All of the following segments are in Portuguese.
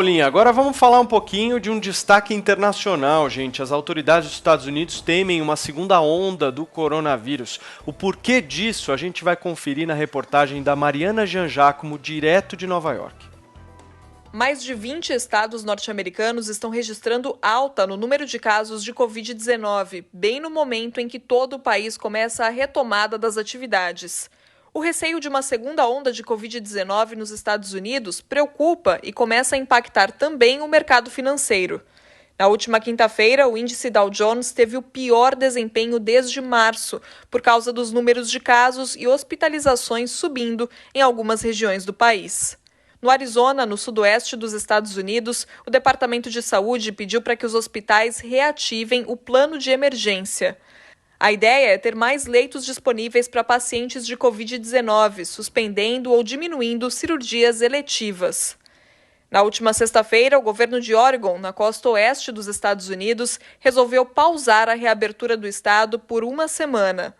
Paulinha, agora vamos falar um pouquinho de um destaque internacional, gente. As autoridades dos Estados Unidos temem uma segunda onda do coronavírus. O porquê disso a gente vai conferir na reportagem da Mariana Jangiacomo, direto de Nova York. Mais de 20 estados norte-americanos estão registrando alta no número de casos de Covid-19, bem no momento em que todo o país começa a retomada das atividades. O receio de uma segunda onda de Covid-19 nos Estados Unidos preocupa e começa a impactar também o mercado financeiro. Na última quinta-feira, o índice Dow Jones teve o pior desempenho desde março, por causa dos números de casos e hospitalizações subindo em algumas regiões do país. No Arizona, no sudoeste dos Estados Unidos, o Departamento de Saúde pediu para que os hospitais reativem o plano de emergência. A ideia é ter mais leitos disponíveis para pacientes de Covid-19, suspendendo ou diminuindo cirurgias eletivas. Na última sexta-feira, o governo de Oregon, na costa oeste dos Estados Unidos, resolveu pausar a reabertura do estado por uma semana.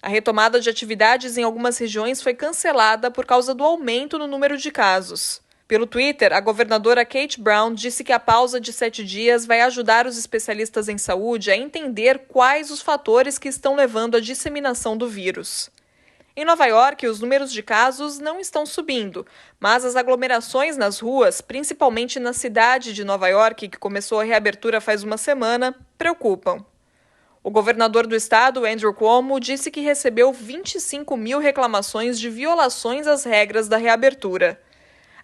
A retomada de atividades em algumas regiões foi cancelada por causa do aumento no número de casos. Pelo Twitter, a governadora Kate Brown disse que a pausa de 7 dias vai ajudar os especialistas em saúde a entender quais os fatores que estão levando à disseminação do vírus. Em Nova York, os números de casos não estão subindo, mas as aglomerações nas ruas, principalmente na cidade de Nova York, que começou a reabertura faz uma semana, preocupam. O governador do estado, Andrew Cuomo, disse que recebeu 25 mil reclamações de violações às regras da reabertura.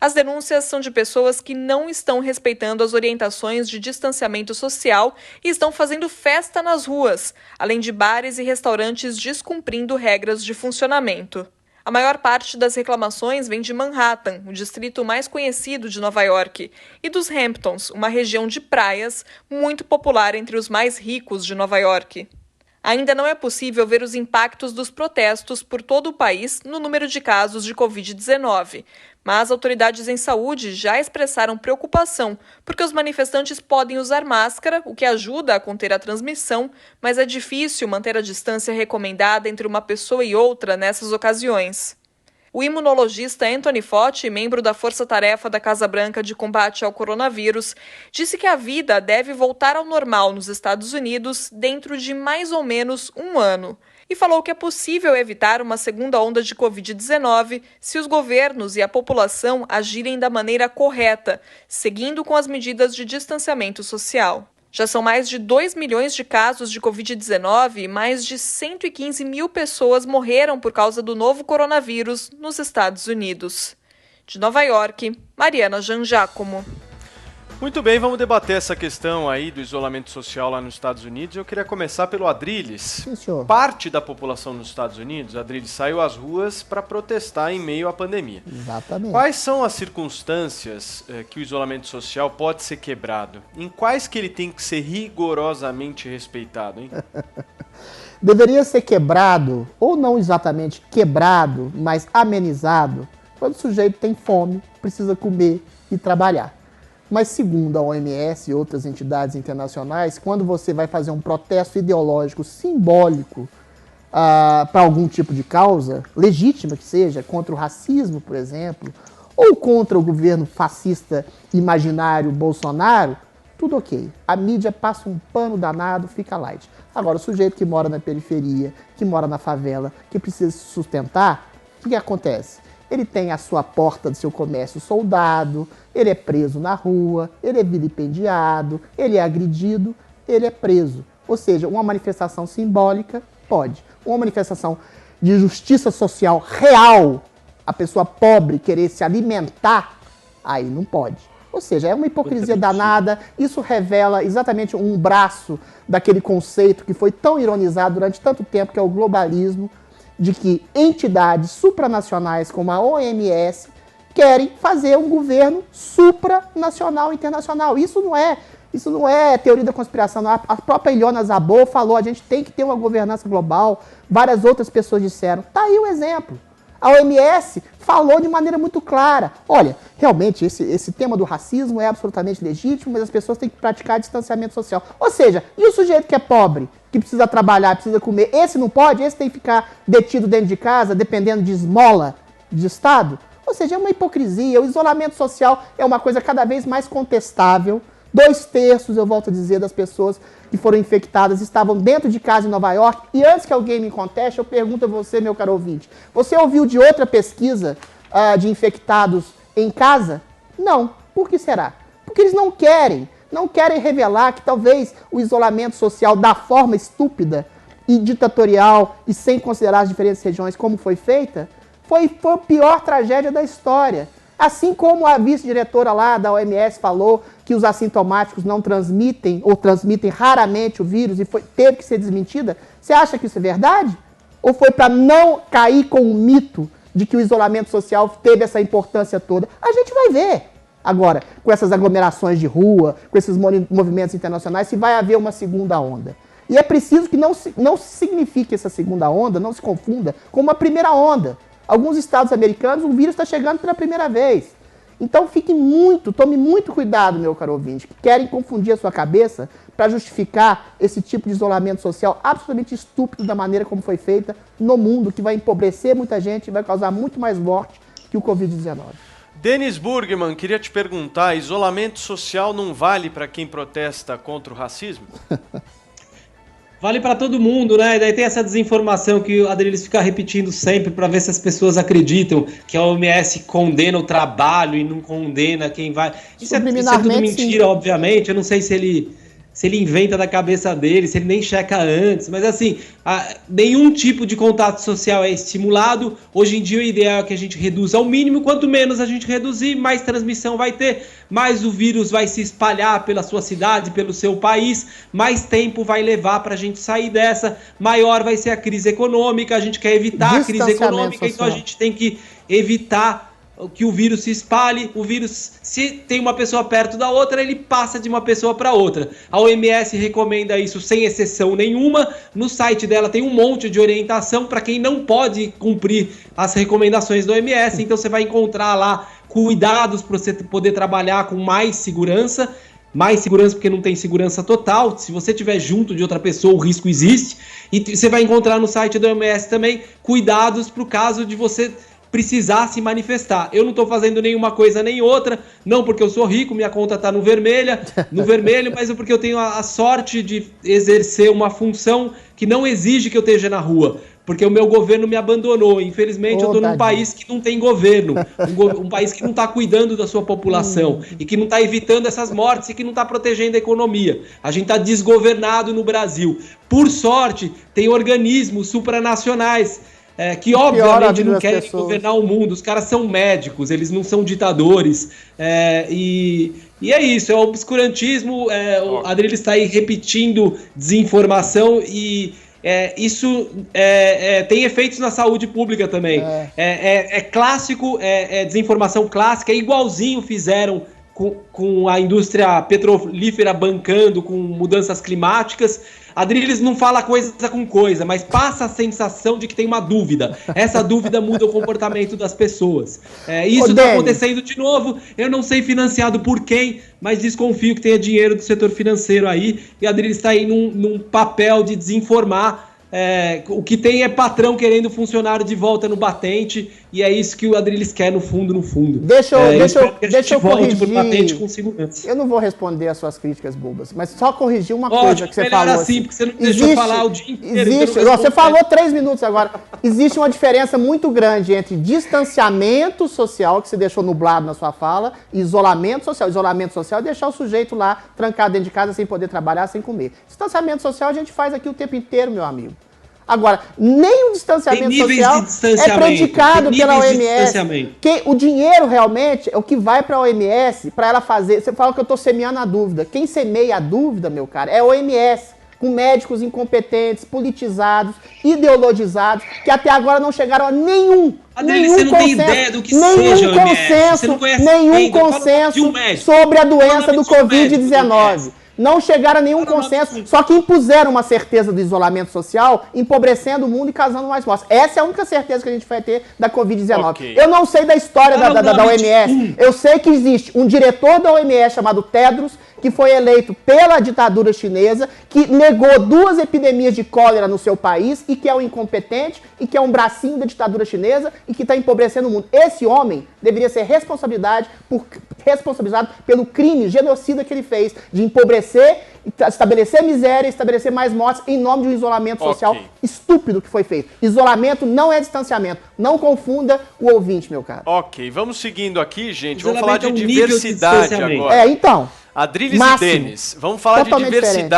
As denúncias são de pessoas que não estão respeitando as orientações de distanciamento social e estão fazendo festa nas ruas, além de bares e restaurantes descumprindo regras de funcionamento. A maior parte das reclamações vem de Manhattan, o distrito mais conhecido de Nova York, e dos Hamptons, uma região de praias muito popular entre os mais ricos de Nova York. Ainda não é possível ver os impactos dos protestos por todo o país no número de casos de Covid-19, mas autoridades em saúde já expressaram preocupação porque os manifestantes podem usar máscara, o que ajuda a conter a transmissão, mas é difícil manter a distância recomendada entre uma pessoa e outra nessas ocasiões. O imunologista Anthony Fauci, membro da Força-Tarefa da Casa Branca de combate ao coronavírus, disse que a vida deve voltar ao normal nos Estados Unidos dentro de mais ou menos um ano. E falou que é possível evitar uma segunda onda de Covid-19 se os governos e a população agirem da maneira correta, seguindo com as medidas de distanciamento social. Já são mais de 2 milhões de casos de Covid-19 e mais de 115 mil pessoas morreram por causa do novo coronavírus nos Estados Unidos. De Nova York, Mariana Jangiacomo. Muito bem, vamos debater essa questão aí do isolamento social lá nos Estados Unidos. Eu queria começar pelo Adrilles. Sim, senhor. Parte da população nos Estados Unidos, Adrilles, saiu às ruas para protestar em meio à pandemia. Exatamente. Quais são as circunstâncias que o isolamento social pode ser quebrado? Em quais que ele tem que ser rigorosamente respeitado, hein? Deveria ser quebrado, ou não exatamente quebrado, mas amenizado, quando o sujeito tem fome, precisa comer e trabalhar. Mas segundo a OMS e outras entidades internacionais, quando você vai fazer um protesto ideológico simbólico para algum tipo de causa, legítima que seja, contra o racismo, por exemplo, ou contra o governo fascista imaginário Bolsonaro, tudo ok. A mídia passa um pano danado, fica light. Agora, o sujeito que mora na periferia, que mora na favela, que precisa se sustentar, o que acontece? Ele tem a sua porta do seu comércio soldado, ele é preso na rua, ele é vilipendiado, ele é agredido, ele é preso. Ou seja, uma manifestação simbólica pode. Uma manifestação de justiça social real, a pessoa pobre querer se alimentar, aí não pode. Ou seja, é uma hipocrisia danada, isso revela exatamente um braço daquele conceito que foi tão ironizado durante tanto tempo, que é o globalismo, de que entidades supranacionais como a OMS querem fazer um governo supranacional internacional. Isso não é teoria da conspiração. Não. A própria Ilona Zabor falou, a gente tem que ter uma governança global. Várias outras pessoas disseram. Tá aí o exemplo. A OMS falou de maneira muito clara. Olha, realmente esse tema do racismo é absolutamente legítimo, mas as pessoas têm que praticar distanciamento social. Ou seja, e o sujeito que é pobre, que precisa trabalhar, precisa comer, esse não pode? Esse tem que ficar detido dentro de casa, dependendo de esmola de Estado? Ou seja, é uma hipocrisia. O isolamento social é uma coisa cada vez mais contestável. 2/3, eu volto a dizer, das pessoas que foram infectadas estavam dentro de casa em Nova York. E antes que alguém me conteste, eu pergunto a você, meu caro ouvinte, você ouviu de outra pesquisa de infectados em casa? Não. Por que será? Porque eles não querem revelar que talvez o isolamento social da forma estúpida e ditatorial e sem considerar as diferentes regiões como foi feita, foi a pior tragédia da história. Assim como a vice-diretora lá da OMS falou que os assintomáticos não transmitem ou transmitem raramente o vírus e teve que ser desmentida, você acha que isso é verdade? Ou foi para não cair com o mito de que o isolamento social teve essa importância toda? A gente vai ver agora, com essas aglomerações de rua, com esses movimentos internacionais, se vai haver uma segunda onda. E é preciso que não se signifique essa segunda onda, não se confunda com uma primeira onda. Alguns estados americanos, o vírus está chegando pela primeira vez. Então tome muito cuidado, meu caro ouvinte, que querem confundir a sua cabeça para justificar esse tipo de isolamento social absolutamente estúpido da maneira como foi feita no mundo, que vai empobrecer muita gente e vai causar muito mais morte que o Covid-19. Denis Burgman, queria te perguntar, isolamento social não vale para quem protesta contra o racismo? Vale para todo mundo, né? Daí tem essa desinformação que o Adriles fica repetindo sempre para ver se as pessoas acreditam que a OMS condena o trabalho e não condena quem vai... Isso é tudo mentira, obviamente. Eu não sei se ele inventa da cabeça dele, se ele nem checa antes, mas assim, nenhum tipo de contato social é estimulado. Hoje em dia o ideal é que a gente reduza ao mínimo, quanto menos a gente reduzir, mais transmissão vai ter, mais o vírus vai se espalhar pela sua cidade, pelo seu país, mais tempo vai levar para a gente sair dessa, maior vai ser a crise econômica, a gente quer evitar a crise econômica, então a gente tem que evitar que o vírus se espalhe. O vírus, se tem uma pessoa perto da outra, ele passa de uma pessoa para outra. A OMS recomenda isso sem exceção nenhuma. No site dela tem um monte de orientação para quem não pode cumprir as recomendações da OMS. Então você vai encontrar lá cuidados para você poder trabalhar com mais segurança porque não tem segurança total. Se você estiver junto de outra pessoa, o risco existe. E você vai encontrar no site da OMS também cuidados para o caso de você precisar se manifestar. Eu não estou fazendo nenhuma coisa nem outra, não porque eu sou rico, minha conta está no vermelho, mas é porque eu tenho a sorte de exercer uma função que não exige que eu esteja na rua, porque o meu governo me abandonou. Infelizmente, eu estou num país que não tem governo, um país que não está cuidando da sua população e que não está evitando essas mortes e que não está protegendo a economia. A gente está desgovernado no Brasil. Por sorte, tem organismos supranacionais que obviamente não querem governar o mundo. Os caras são médicos, eles não são ditadores, e é isso, é o obscurantismo. O Adriles está aí repetindo desinformação e isso tem efeitos na saúde pública também. É clássico, desinformação clássica, é igualzinho fizeram com a indústria petrolífera bancando com mudanças climáticas. Adriles não fala coisa com coisa, mas passa a sensação de que tem uma dúvida. Essa dúvida muda o comportamento das pessoas. Isso está acontecendo de novo. Eu não sei financiado por quem, mas desconfio que tenha dinheiro do setor financeiro aí. E Adriles está aí num papel de desinformar. O que tem é patrão querendo funcionário de volta no batente, e é isso que o Adriles quer no fundo. Deixa eu corrigir. Pro batente com segurança. Eu não vou responder as suas críticas bobas, mas só corrigir uma coisa que você falou. Assim, porque você não deixou falar o dia inteiro. Você falou 3 minutos agora. Existe uma diferença muito grande entre distanciamento social, que você deixou nublado na sua fala, e isolamento social. Isolamento social é deixar o sujeito lá trancado dentro de casa sem poder trabalhar, sem comer. Distanciamento social a gente faz aqui o tempo inteiro, meu amigo. Agora, nem o distanciamento social é praticado pela OMS. O dinheiro realmente é o que vai para a OMS, para ela fazer. Você fala que eu estou semeando a dúvida. Quem semeia a dúvida, meu cara, é a OMS, com médicos incompetentes, politizados, ideologizados, que até agora não chegaram a nenhum você não tem ideia do que seja a OMS. Você não conhece nenhum consenso sobre a doença do Covid-19. Não chegaram a nenhum consenso, só que impuseram uma certeza do isolamento social, empobrecendo o mundo e causando mais mortes. Essa é a única certeza que a gente vai ter da Covid-19. Ok. Eu não sei da história da OMS. Eu sei que existe um diretor da OMS chamado Tedros, que foi eleito pela ditadura chinesa, que negou 2 epidemias de cólera no seu país e que é um incompetente e que é um bracinho da ditadura chinesa e que está empobrecendo o mundo. Esse homem deveria ser responsabilizado pelo crime genocida que ele fez de empobrecer, estabelecer miséria, estabelecer mais mortes em nome de um isolamento social estúpido que foi feito. Isolamento não é distanciamento. Não confunda o ouvinte, meu cara. Ok, vamos seguindo aqui, gente. Isolamento Vamos falar de é um nível de diversidade distanciamento. agora. Então. Adriles e Máximo. Denis, vamos falar de Totalmente diversidade. diferente.